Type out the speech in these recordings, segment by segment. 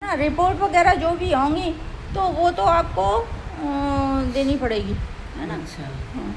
ना, रिपोर्ट वगैरह जो भी होंगी तो वो तो आपको देनी पड़ेगी, है ना। अच्छा हाँ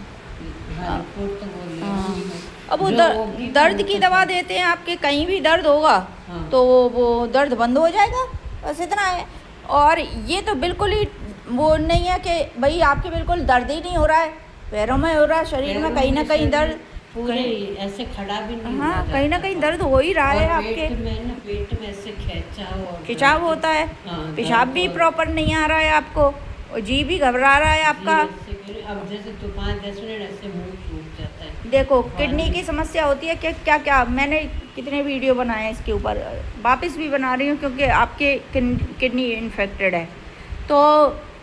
हाँ, रिपोर्ट तो बोल रही हाँ। हूँ अब वो जो होगी दर्द वो की तो दवा देते हैं आपके, कहीं भी दर्द होगा हाँ। तो वो दर्द बंद हो जाएगा, बस इतना है। और ये तो बिल्कुल ही वो नहीं है कि भाई आपके बिल्कुल दर्द ही नहीं हो रहा है, पैरों में हो रहा है, शरीर में पैरों कहीं ना में कहीं शरीर दर्द, पूरे कहीं ऐसे खड़ा भी नहीं हाँ हुआ कहीं ना जाता कहीं था। दर्द हो ही रहा है और आपके, पेट में ना, पेट में ऐसे खिंचाव और खिंचाव दर्द। होता है, हाँ, पेशाब दर्द भी और प्रॉपर नहीं आ रहा है आपको, और जी भी घबरा रहा है जी आपका। ऐसे अब जैसे तो 5-10 मिनट ऐसे मुंह सूख जाता है। देखो बुखार किडनी में की समस्या होती है कि क्या क्या मैंने कितने वीडियो बनाए हैं इसके ऊपर, वापस भी बना रही हूँ क्योंकि आपके किडनी इन्फेक्टेड है। तो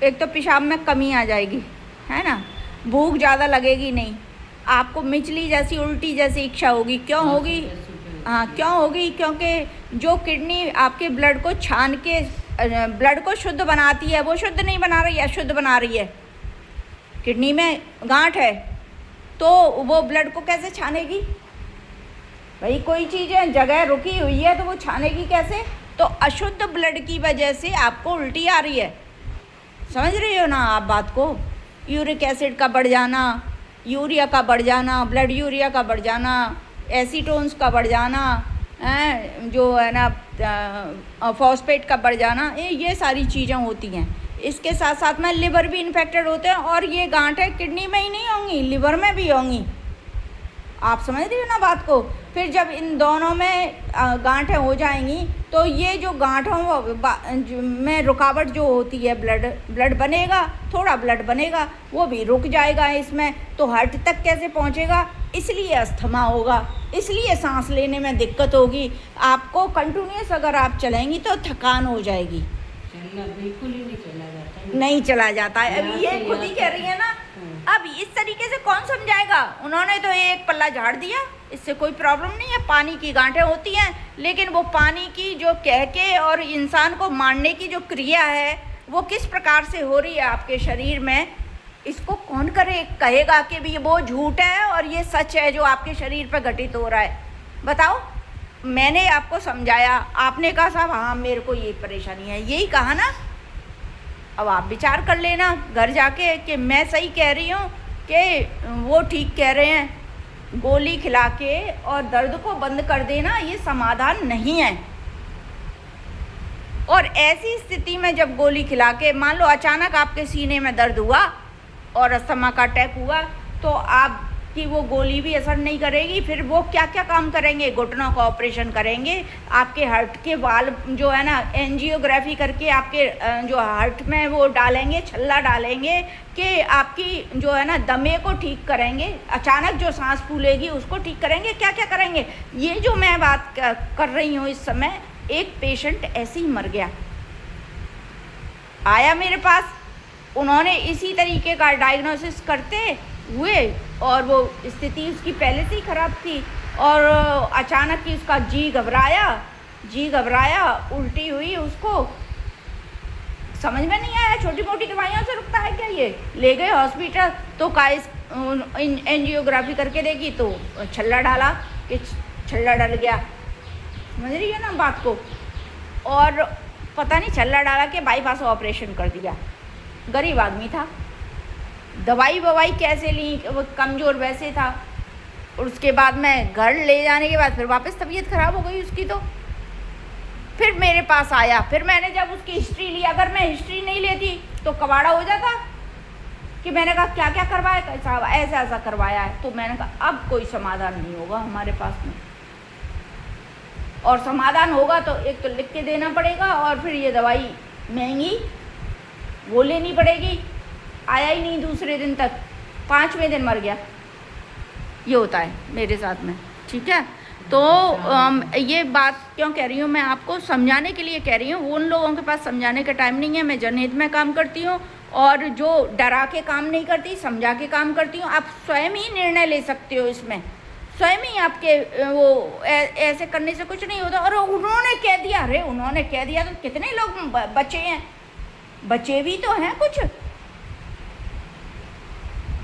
एक तो पेशाब में कमी आ जाएगी, है ना, भूख ज़्यादा लगेगी नहीं, आपको मिचली जैसी उल्टी जैसी इच्छा होगी, क्यों हाँ, होगी, सुबह हाँ क्यों होगी, क्योंकि जो किडनी आपके ब्लड को छान के ब्लड को शुद्ध बनाती है वो शुद्ध नहीं बना रही है, अशुद्ध बना रही है। किडनी में गांठ है तो वो ब्लड को कैसे छानेगी भाई, कोई चीज़ है जगह रुकी हुई है तो वो छानेगी कैसे, तो अशुद्ध ब्लड की वजह से आपको उल्टी आ रही है, समझ रही हो ना आप बात को। यूरिक एसिड का बढ़ जाना, यूरिया का बढ़ जाना, ब्लड यूरिया का बढ़ जाना, एसीटोन्स का बढ़ जाना, जो है ना फॉस्फेट का बढ़ जाना, ये सारी चीज़ें होती हैं। इसके साथ साथ में लिवर भी इन्फेक्टेड होते हैं, और ये गांठें किडनी में ही नहीं होंगी, लिवर में भी होंगी, आप समझ रही हो ना बात को। फिर जब इन दोनों में गांठें हो जाएंगी तो ये जो गांठों में रुकावट जो होती है, ब्लड बनेगा, थोड़ा ब्लड बनेगा, वो भी रुक जाएगा इसमें, तो हार्ट तक कैसे पहुंचेगा, इसलिए अस्थमा होगा, इसलिए सांस लेने में दिक्कत होगी आपको। कंटिन्यूस अगर आप चलेंगी तो थकान हो जाएगी, चलना बिल्कुल ही नहीं चला जाता। नहीं चला जाता है। यहाँ अभी ये से खुद ही यहाँ कह तक। रही है ना, हाँ। अब इस तरीके से कौन समझाएगा, उन्होंने तो एक पल्ला झाड़ दिया, इससे कोई प्रॉब्लम नहीं है, पानी की गांठें होती हैं, लेकिन वो पानी की जो कह के और इंसान को मारने की जो क्रिया है वो किस प्रकार से हो रही है आपके शरीर में, इसको कौन कहेगा कि भी वो झूठ है और ये सच है जो आपके शरीर पर घटित हो रहा है, बताओ। मैंने आपको समझाया, आपने कहा साहब हाँ मेरे को ये परेशानी है, यही कहा ना। अब आप विचार कर लेना घर जाके कि मैं सही कह रही हूँ कि वो ठीक कह रहे हैं। गोली खिला के और दर्द को बंद कर देना ये समाधान नहीं है। और ऐसी स्थिति में जब गोली खिला के मान लो अचानक आपके सीने में दर्द हुआ और अस्थमा का अटैक हुआ, तो आपकी वो गोली भी असर नहीं करेगी। फिर वो क्या क्या काम करेंगे, घुटनों का ऑपरेशन करेंगे, आपके हार्ट के वाल्व जो है ना एंजियोग्राफी करके आपके जो हार्ट में वो डालेंगे, छल्ला डालेंगे कि आपकी जो है ना दमे को ठीक करेंगे, अचानक जो सांस फूलेगी उसको ठीक करेंगे, क्या क्या करेंगे। ये जो मैं बात कर रही हूँ इस समय, एक पेशेंट ऐसे ही मर गया, आया मेरे पास, उन्होंने इसी तरीके का डायग्नोसिस करते हुए, और वो स्थिति उसकी पहले से ही ख़राब थी, और अचानक ही उसका जी घबराया, उल्टी हुई, उसको समझ में नहीं आया, छोटी मोटी दवाइयों से रुकता है क्या ये, ले गए हॉस्पिटल तो एंजियोग्राफी करके देगी तो छल्ला डाला कि छल्ला डल गया, समझ रही है ना बात को। और पता नहीं छल्ला डाला के बाईपास ऑपरेशन कर दिया, गरीब आदमी था, दवाई ववाई कैसे ली, वो कमज़ोर वैसे था। और उसके बाद में घर ले जाने के बाद फिर वापस तबीयत ख़राब हो गई उसकी, तो फिर मेरे पास आया। फिर मैंने जब उसकी हिस्ट्री ली, अगर मैं हिस्ट्री नहीं लेती तो कबाड़ा हो जाता कि मैंने कहा क्या क्या करवाया, कैसा ऐसा ऐसा करवाया है, तो मैंने कहा अब कोई समाधान नहीं होगा हमारे पास में, और समाधान होगा तो एक तो लिख के देना पड़ेगा, और फिर ये दवाई महंगी वो लेनी पड़ेगी। आया ही नहीं, दूसरे दिन तक 5वें दिन मर गया। ये होता है मेरे साथ में, ठीक है। तो ये बात क्यों कह रही हूँ, मैं आपको समझाने के लिए कह रही हूँ। उन लोगों के पास समझाने का टाइम नहीं है, मैं जनहित में काम करती हूँ, और जो डरा के काम नहीं करती, समझा के काम करती हूँ। आप स्वयं ही निर्णय ले सकते हो इसमें, स्वयं ही आपके वो ऐसे करने से कुछ नहीं होता। और उन्होंने कह दिया, अरे उन्होंने कह दिया तो कितने लोग बचे हैं, बचे भी तो हैं कुछ।